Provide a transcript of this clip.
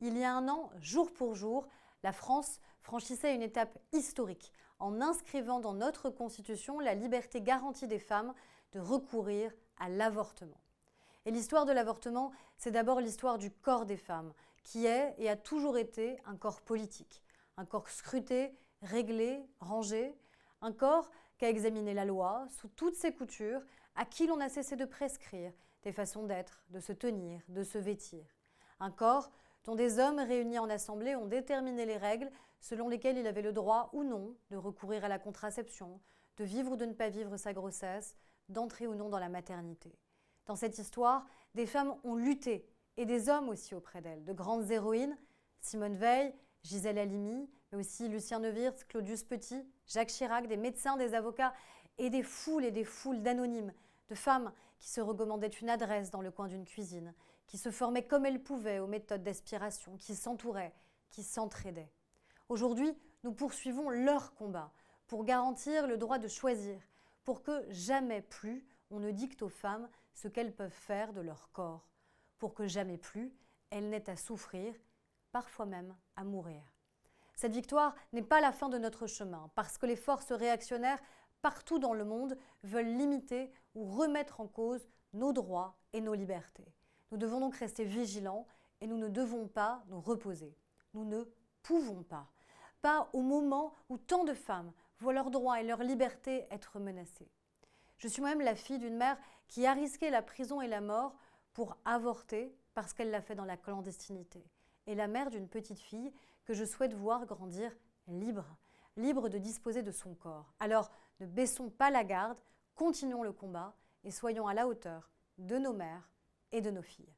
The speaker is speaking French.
Il y a un an, jour pour jour, la France franchissait une étape historique en inscrivant dans notre Constitution la liberté garantie des femmes de recourir à l'avortement. Et l'histoire de l'avortement, c'est d'abord l'histoire du corps des femmes, qui est et a toujours été un corps politique, un corps scruté, réglé, rangé, un corps qu'a examiné la loi sous toutes ses coutures, à qui l'on a cessé de prescrire des façons d'être, de se tenir, de se vêtir. Un corps dont des hommes réunis en assemblée ont déterminé les règles selon lesquelles il avait le droit ou non de recourir à la contraception, de vivre ou de ne pas vivre sa grossesse, d'entrer ou non dans la maternité. Dans cette histoire, des femmes ont lutté, et des hommes aussi auprès d'elles, de grandes héroïnes, Simone Veil, Gisèle Halimi, mais aussi Lucien Neuwirth, Claudius Petit, Jacques Chirac, des médecins, des avocats et des foules d'anonymes, de femmes qui se recommandaient une adresse dans le coin d'une cuisine, qui se formaient comme elles pouvaient aux méthodes d'aspiration, qui s'entouraient, qui s'entraidaient. Aujourd'hui, nous poursuivons leur combat pour garantir le droit de choisir, pour que jamais plus on ne dicte aux femmes ce qu'elles peuvent faire de leur corps, pour que jamais plus elles n'aient à souffrir, parfois même à mourir. Cette victoire n'est pas la fin de notre chemin, parce que les forces réactionnaires partout dans le monde veulent limiter ou remettre en cause nos droits et nos libertés. Nous devons donc rester vigilants et nous ne devons pas nous reposer. Nous ne pouvons pas. Pas au moment où tant de femmes voient leurs droits et leur liberté être menacés. Je suis moi-même la fille d'une mère qui a risqué la prison et la mort pour avorter parce qu'elle l'a fait dans la clandestinité. Et la mère d'une petite fille que je souhaite voir grandir libre, libre de disposer de son corps. Alors ne baissons pas la garde, continuons le combat et soyons à la hauteur de nos mères et de nos filles.